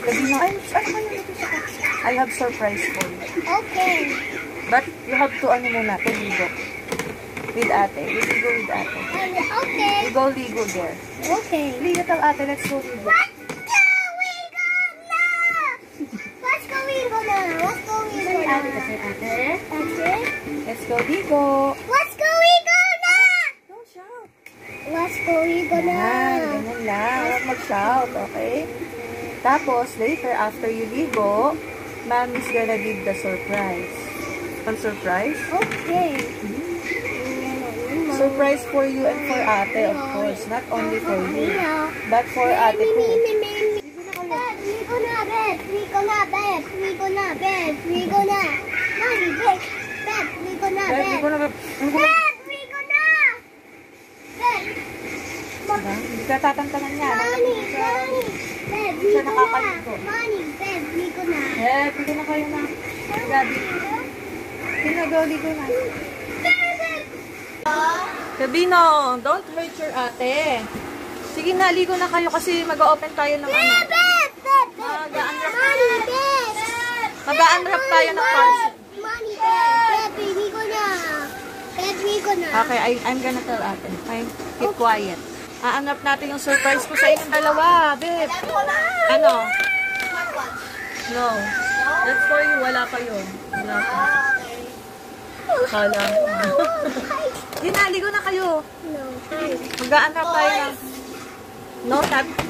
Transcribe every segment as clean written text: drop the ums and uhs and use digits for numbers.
Sabi na, ay, ano kayo dito sa I have surprise for you. Okay. But you have to, ano muna, to ligo. With ate. You ligo with ate. Okay. You go ligo there. Okay. Ligo tao ate, let's go ligo. Let's go ligo now. Let's go ligo now. Ate, kasi ate. Okay. Let's go ligo. Let's go ligo now. Don't shout. Let's go ligo Yan, now. ganyan lang. Huwag mag-shout, okay? Tapos, later, after you ligo, Mommy's gonna give the surprise. Ang surprise? Okay. Surprise for you and for ate, of course. Not only for you, but for ate too. Ligo na, bed. Ligo na, bed. Ligo na, bed. Ligo na. Mommy, bed. Bed. Ligo na, bed. Ligo na. Bed. Ligo na. Bed. Hindi ka tatantanan niya. Mommy, mommy. Bed. Ligo na. Mommy, bed. Ligo na. Ligo na kayo na. Gabi. Ligo na. Gabino, don't hurt your ate. Sige na, ligo na kayo kasi mag-open tayo ng ano. Mag-unwrap tayo ng parcel. Ligo na. Ligo na. Okay, I'm gonna tell ate. Keep quiet. Unwrap natin yung surprise ko sa inyong dalawa, babe. Ano? No. That's for you. Wala pa yun. Wala pa. Kala mo. Ginaligo na kayo. No. Mag-unwrap tayo ng... No,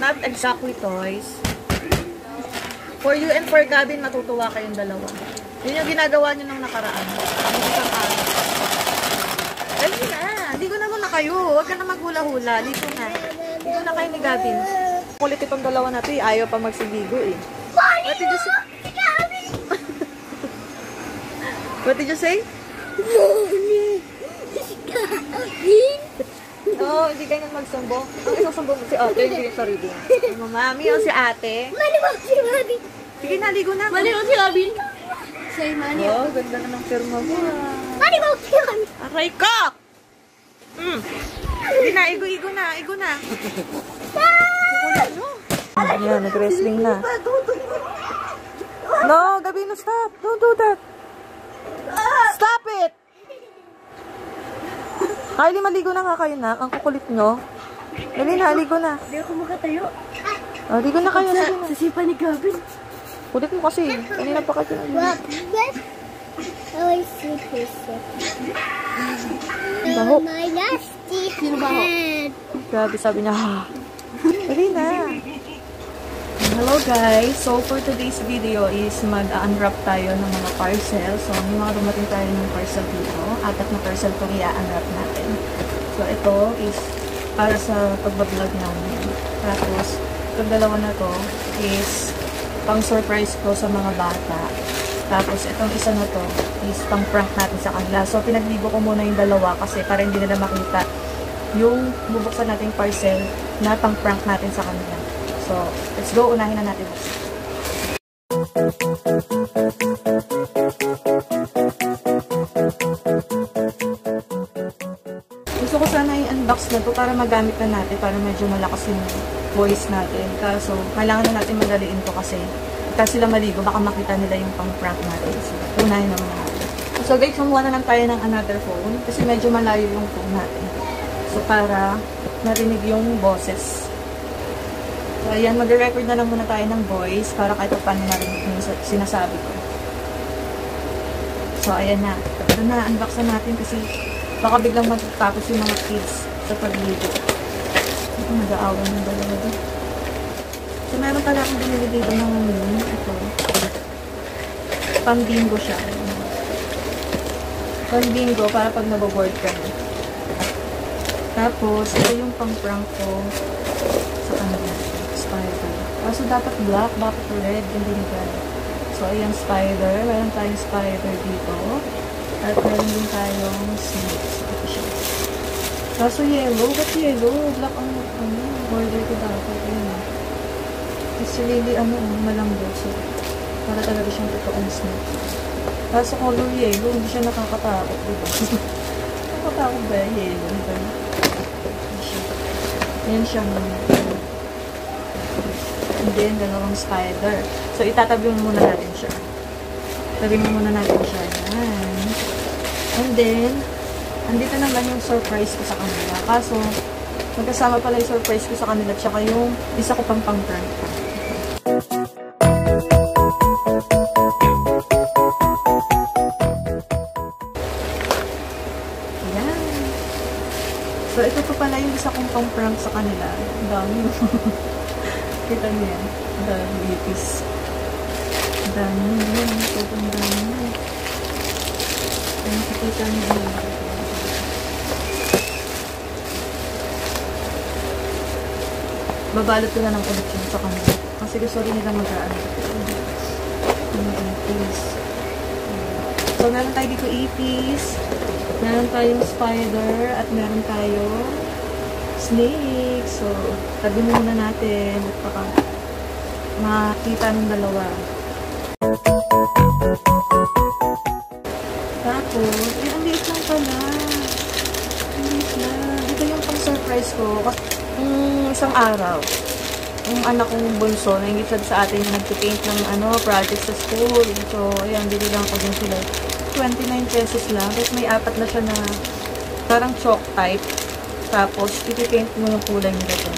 not exactly toys. For you and for Gavin, matutuwa kayong dalawa. Yun yung ginagawa nyo nung nakaraan. Hindi ka kaya. Dali na. Ligo na muna kayo. Huwag ka na maghula-hula. Ligo na. Ligo na kayo ni Gavin. Kulit itong dalawa na ito eh. Ayaw pa magsiligo eh. What did you say? What did you say? No, hindi kayo nang magsumbong. Ang isusumbong mo si ate, hindi yung sarili. Yung mami o si ate. Malimang si Robin. Sige na, ligo na. Malimang si Robin. Say money. Oh, ganda na ng firma mo. Malimang si Robin. Aray ka! Sige na, igo na, igo na. Kukulit mo. Ayan, nag-wrestling na. No, Gabino, stop. Don't do that. Stop it! Kylie, maligo na nga kayo na. Ang kukulit nyo. Dali na, ligo na. Hindi ako makatayo. Oh, ligo na kayo. Sa sipa ni Gavin. Kulit mo kasi. Kanina pa kayo. What? Oh, I see this. Baho. My nasty head. Grabe, sabi niya, ha. Dali na. Hello guys. So, for today's video is mag-unwrap tayo ng mga parcel. So, may mga dumating tayo ng parcel dito. Apat na parcel itong i-unwrap natin. So, ito is para sa pagbablog namin. Tapos, itong dalawa na to is pang-surprise ko sa mga bata. Tapos, itong isa na to is pang-prank natin sa kanila. So, pinagligo ko muna yung dalawa kasi para hindi nila makita yung bubuksan nating parcel na pang-prank natin sa kanila. So, let's go. Unahin na natin. Gusto ko sana i-unbox na to para magamit na natin, para medyo malakas yung voice natin. Kaso, kailangan na natin madaliin to kasi sila maligo, baka makita nila yung pang-prank natin. So, unahin naman natin. So guys, kumuha na lang tayo ng another phone kasi medyo malayo yung phone natin. So, para narinig yung boses. So, ayan, mag-record na lang muna tayo ng voice para kahit paano narinig yung sinasabi ko. So, ayan na. Ito na, unboxan natin kasi baka biglang magtapos yung mga kids sa pagligo. Ito, nag-aawan ng dalawa doon. So, meron pala akong binili dito ng ito. Pang-bingo siya. Pang-bingo para pag naboboard ka na. Tapos, ito yung pang-prank ko sa kanila. Spider. Kaso dapat black, dapat red, hindi red. So, ayan spider. Meron tayong spider dito. At meron din tayong snake. So, ito siya. Kaso yellow. Ba't yellow? Black ang border ko dapat. Ayan. It's really, malambot. So, para talaga siyang totoong snake. Kaso color yellow, hindi siya nakakatakot. Diba? Nakakatakot ba yellow? Diba? Ayan siya. and then dalawang spider. So, itatabi muna natin siya. Tabi muna natin siya. Yan. And then, andito naman yung surprise ko sa kanila. Kaso, magkasama pala yung surprise ko sa kanila tsaka yung isa ko pang prank. Ayan. So, ito pa pala yung isa kong pang prank sa kanila. Ang dami. Kita niyo yan. Ang dami ipis. Ang dami yan. Sobrang dami. Nakikita niyo yan. Babalot ko na ng ulit yun sa kanila. Kasi gusto rin nila mag-aano. Ipis. So, meron tayo dito ipis. Meron tayong spider. At meron tayong snake. So, tabi muna natin. At baka makita ng dalawa. Tapos, ang liit lang pala. Ang liit lang. Dito yung pang-surprise ko. Isang araw, yung anak kong bunso, naingit sa atin yung nag-paint ng project sa school. So, ayan, dito lang ko din sila. 29 pesos lang. Tapos may apat na siya na parang chalk type. Tapos, ipipaint mo yung kulay nila dyan.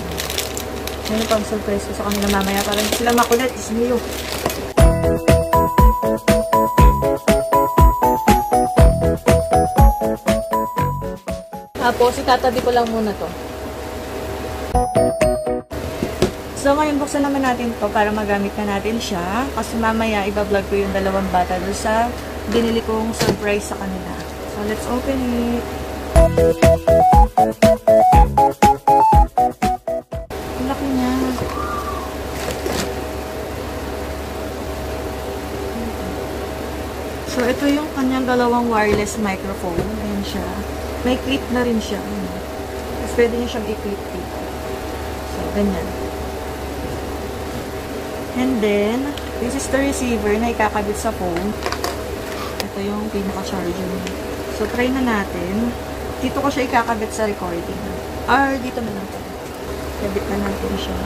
Yan yung pang-surprise ko sa kanila mamaya. Parang hindi sila makulit. Is niyo. Tapos, itatabi ko lang muna to. So, ngayon buksan naman natin to para magamit na natin siya. Kasi mamaya, iba-vlog ko yung dalawang bata doon sa binili kong surprise sa kanila. So, let's open it. Ang laki niya. So, ito yung kanyang dalawang wireless microphone. Ayan siya. May clip na rin siya. Tapos, pwede niya siyang i-clip dito. So, ganyan. And then, this is the receiver na ikakabit sa phone. Ito yung pinaka-charger niya. So, try na natin. Dito ko siya ikakabit sa recording. Or, dito na natin. Kabit na natin siya.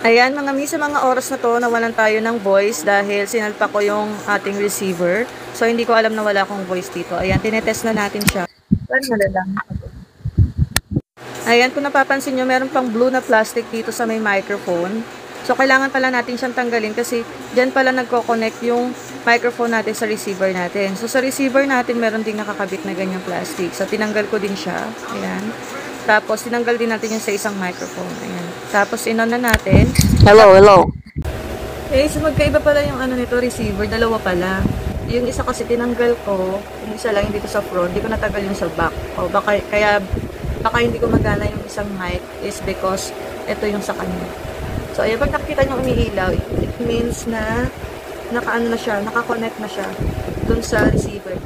Ayan, mga mi, sa mga oras na to, nawalan tayo ng voice dahil sinalpa ko yung ating receiver. So, hindi ko alam na wala akong voice dito. Ayan, tinetest na natin siya. Parang nalalang. Ayan, kung napapansin nyo, meron pang blue na plastic dito sa may microphone. So, kailangan pala natin siyang tanggalin kasi dyan pala nagko-connect yung microphone natin sa receiver natin. So, sa receiver natin, meron ding nakakabit na ganyang plastic. So, tinanggal ko din siya. Ayan. Tapos, tinanggal din natin yung sa isang microphone. Ayan. Tapos, in-on na natin. Hello, hello. Okay, so magkaiba pala yung nito, receiver. Dalawa pala. Yung isa kasi tinanggal ko. Yung isa lang yung dito sa front. Hindi ko natanggal yung sa back. O, baka hindi ko magana yung isang mic is because ito yung sa kanya. So, ayan, pag nakikita nyo umiilaw, it means na naka-ano na siya, naka-connect na siya dun sa receiver.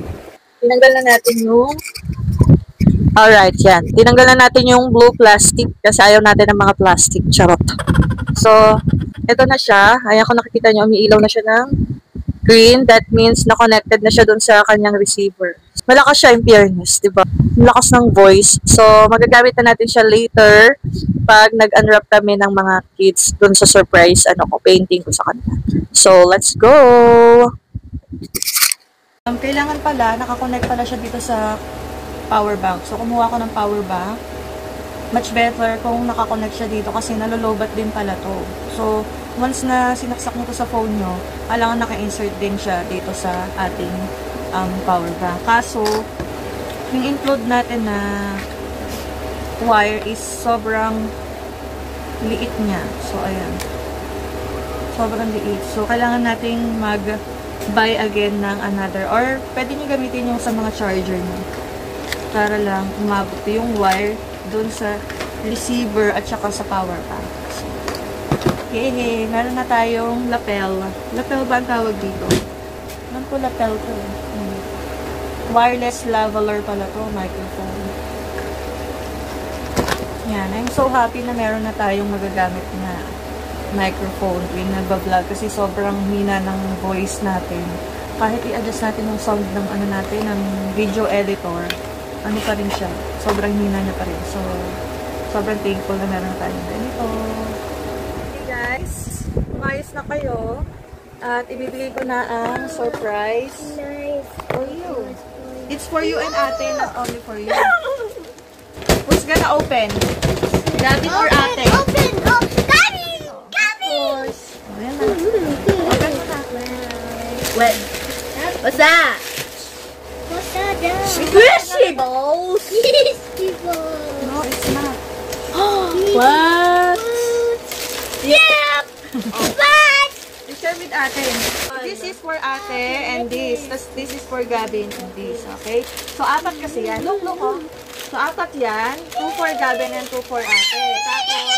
Tinanggal na natin yung alright, yan. Tinanggal na natin yung blue plastic kasi ayaw natin ng mga plastic. Charot. So, ito na siya. Ayan, kung nakikita nyo, umiilaw na siya ng green. That means na-connected na siya dun sa kanyang receiver. Malakas siya in fairness, diba? Lakas ng voice. So, magagamit na natin siya later pag nag-unwrap kami ng mga kids dun sa surprise, painting ko sa kanila. So, let's go! Kailangan pala, nakakonect pala siya dito sa power bank. So, kumuha ko ng power bank. Much better kung nakakonect siya dito kasi nalolobat din pala to. So, once na sinaksak mo to sa phone nyo, kailangan naka-insert din siya dito sa ating power bank. Kaso, yung include natin na wire is sobrang liit niya. So, ayan. Sobrang liit. So, kailangan nating mag-buy again ng another. Or, pwede nyo gamitin yung sa mga charger nyo. Para lang umabot yung wire dun sa receiver at saka sa power bank. So, yay! Meron na tayong lapel. Lapel ba ang tawag dito? Alam ko lapel to. Wireless lavalier pala to, microphone. Yan, I'm so happy na meron na tayong magagamit na microphone tuwing nagbablog kasi sobrang hina ng voice natin. Kahit i-adjust natin yung sound ng natin, ng video editor, pa rin siya. Sobrang hina niya pa rin. So, Sobrang thankful na meron tayong ganito. Okay guys, umayos na kayo. At ibibigay ko na ang surprise for you. It's for you and ate, not only for you. Who's gonna open? Gabin or ate? Open! Gabin! Gabin! Ayan na. Open mo na. What? What's that? What's that? Squishables! Yes, people! No, it's not. What? Yep! What? You share with ate. This is for ate and this. This is for Gabin and this. Okay? So, apat kasi yan. Look, oh. So, apat yan. 2 for Gabin and 2 for ate. Tapos,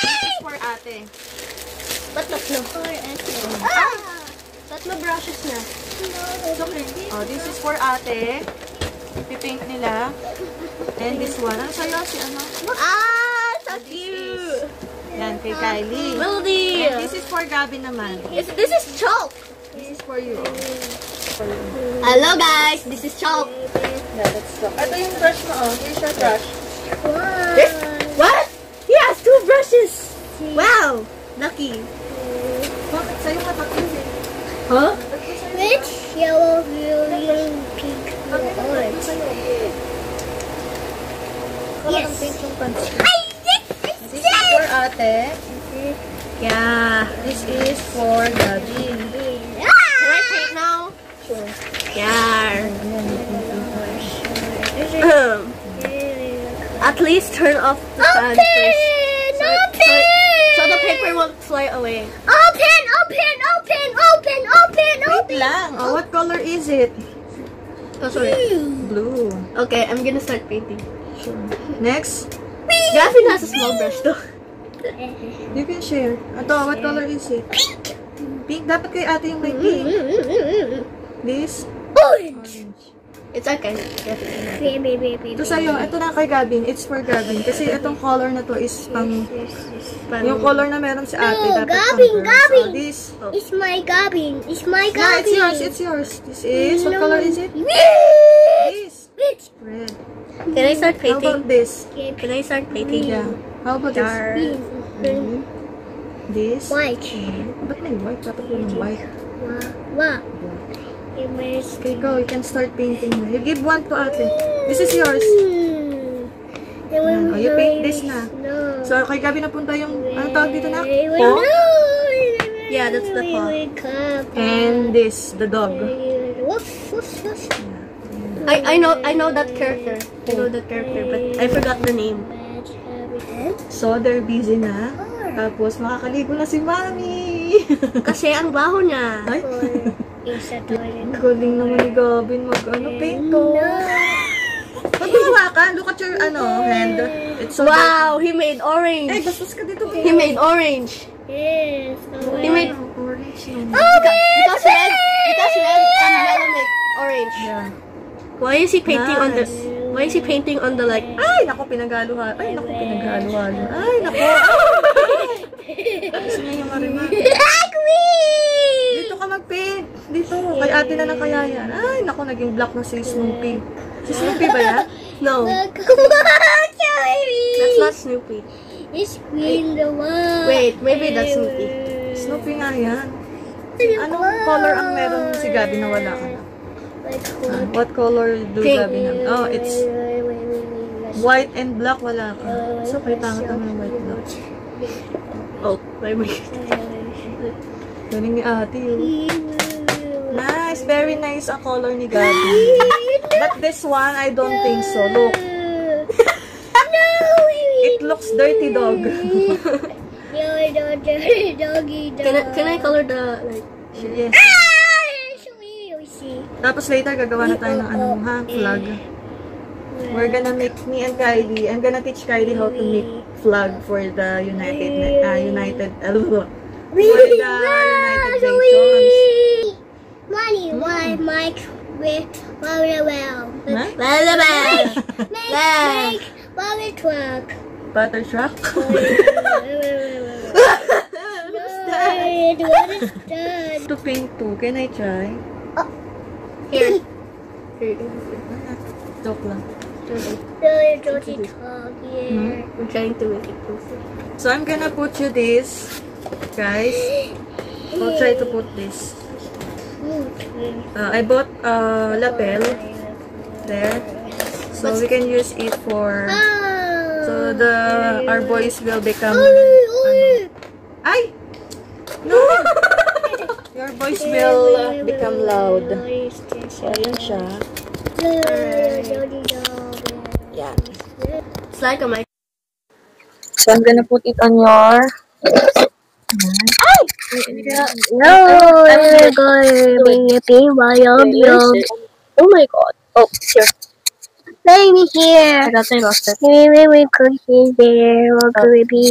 this is for ate. Ba't tatlo? Tatlo brushes na. It's okay. Oh, this is for ate. Pipink nila. And this one. Ano sa'yo? Si ano? Ah, so This cute! Yan, kay Kylie. Melody! And this is for Gabin naman. This is chalk! This is for you. For you. Hello guys, this is chalk. Yeah, let's go. Ito yung brush mo, oh. Here's your brush. What? He has 2 brushes! Wow! Lucky. Bakit sa'yo matatlo eh? Huh? Which yellow, green, pink, Bakit orange? Yes. Pink yung pansin. This is for ate. Yeah. This is for Gabin. Can I paint now? Sure. Yeah. At least turn off the fan first. So the paper won't fly away. Open! Wait lang. Oh, what color is it? Oh, sorry. Blue. Okay, I'm gonna start painting. Sure. Next. Gavin has a small brush though. You can share. Ito, what color is it? Pink! Pink. Dapat kay ate yung may pink. This. Orange! It's okay. Ito sa'yo. Ito na kay Gabin. It's for Gabin. Kasi itong color na to is pang... Yung color na meron si ate. No, dapat Gabin, pang girls. Gabin. Oh, this. It's my Gabin. It's my Yeah, Gabin. it's yours. It's yours. This is... What color is it? This. Which? Red. Can I start How painting? about this? Can I start painting? Yeah. How about this? Green. This. White. Ba't may white? Dapat yung white. What? It was... Okay, go. You can start painting na. You give one to ate. This is yours. Oh, you paint this na. No. So, kay Gabi napunta yung... Ano tawag dito na? No. Paw? Yeah, that's the paw. And this, the dog. Woof, woof, woof. I know that character. I know that character, but I forgot the name. So, they're busy na. Tapos, makakaligo na si Mami. Kasi ang baho niya. Ay, Isa toilet. galing naman ni Gabin paint to. Pag gumawa ka, look at your, hand. It's so Wow, he made dirty. orange. Eh, bastos ka dito. He made orange. Yes. He made orange. because red and yellow make orange. Yeah. Why is he painting on the? Nice. Why is he painting on the like? Ay, naku, pinaghaluhan. Ay, naku, pinaghaluhan. Ay, naku. Gusto niya yung marima. Dito ka mag-paint. Dito. Kay ate na lang kaya yan. Ay, naku, naging black na si Snoopy. Si Snoopy ba yan? No, that's not Snoopy. It's green the one. Wait, maybe that's Snoopy. Snoopy nga yan. Anong color ang meron si Gabi na wala ka na? What color do Pink. Gabi na? Oh, it's white and black. Wala ka. So, kaya tangat naman yung white black. Oh, maybe. Galing ni ate yun. Nice. Very nice ang color ni Gabi. But this one, I don't think so. Look. It looks dirty dog. Doggy dog. Can I color the like? Yes. See. Tapos later, gagawa na tayo ng flag. We're gonna make, me and Kylie, I'm gonna teach Kylie how to make flag for the United Nations. Money, why Mike with well. Huh? Make Bobby truck. Butter truck? What is that? To paint too. Can I try? Here. Joke lang. We're trying to make it closer. So I'm gonna put you this, guys. I'll try to put this. I bought lapel there, so we can use it for. So our voice will become. Ay! No! Your voice will become loud. So ayun siya. Yeah. It's like a mic. So I'm gonna put it on your. No, we're going to be Oh my god. Oh, here. Baby here. I thought I lost it. Maybe we could see there. We're going to be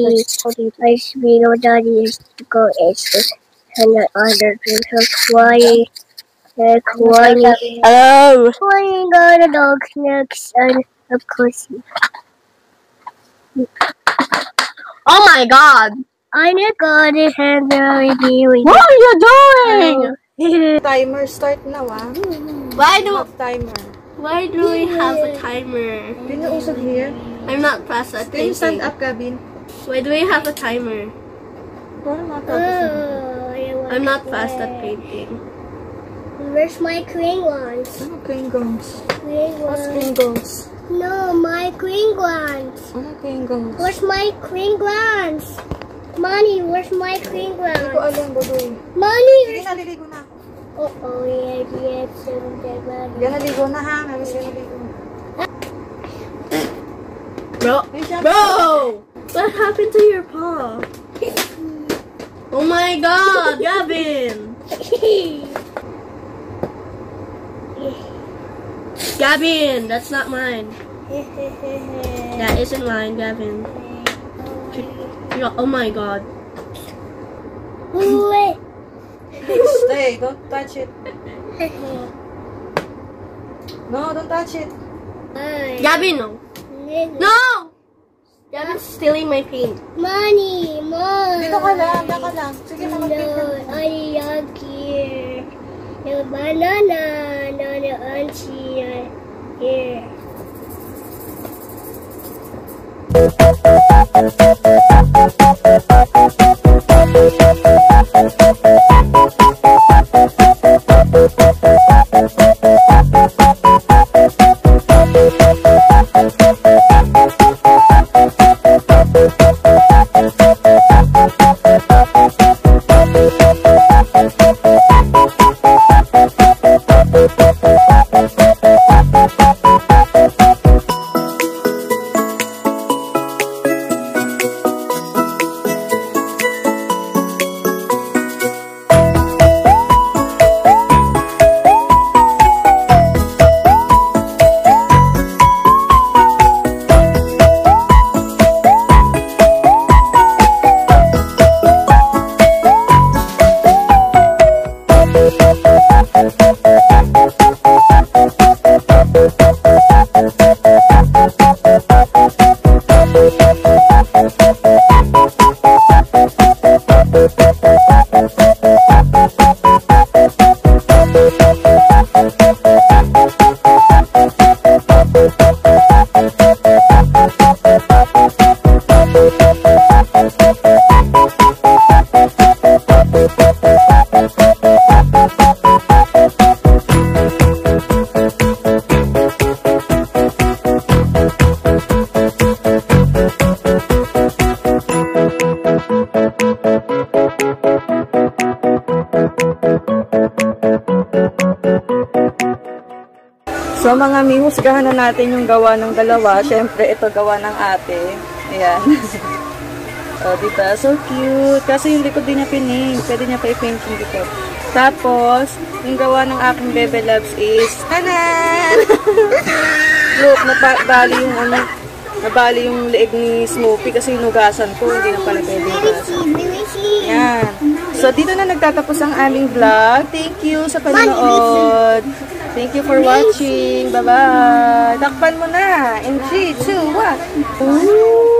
nice video daddy is to go and the other things are quiet. They're quiet. Hello. We got a dog next and of course. Oh my god. I'm gonna have a review. What are you doing? Timer start now, ah. Why do we have a timer? Can you also hear? I'm not fast at Can you stand painting. up, Gavin? Why do we have a timer? I'm not fast at painting. Where's my Kringles? Ano Kringles? What's Kringles? Kringles? No, my Kringles. Ano Kringles? Where's my Kringles? Money, where's my Hindi ko Kringles? alam, Budoy. Money, Sige, naliligo na ako. oh, yeah, Sige, naligo na ha. Sige, naligo. Bro! What happened to your paw? Oh my god, Gavin! Gavin, that's not mine. That isn't mine, Gavin. Oh my god. Stay, don't touch it. No, don't touch it. Gavin, no. No! Gavin's stealing my paint. Money, money. Dito ka lang, dito ka lang. Sige na, mag-paint ka. No, I love here. The banana, no, the auntie here. So mga mi, husgahan na natin yung gawa ng dalawa. Siyempre, ito gawa ng ate. Ayan. So, diba? So cute. Kasi yung likod din niya pining. Pwede niya pa i-paint yung likod. Tapos, yung gawa ng aking Bebe Loves is, tanan! Look, nabali yung ano, nabali yung leeg ni Smoopy kasi hinugasan ko. Hindi na pala pwede hinugasan. Ayan. So, dito na nagtatapos ang aming vlog. Thank you sa panonood. Thank you for watching. Bye-bye. Takpan mo na. In 3, 2, 1. Ooh.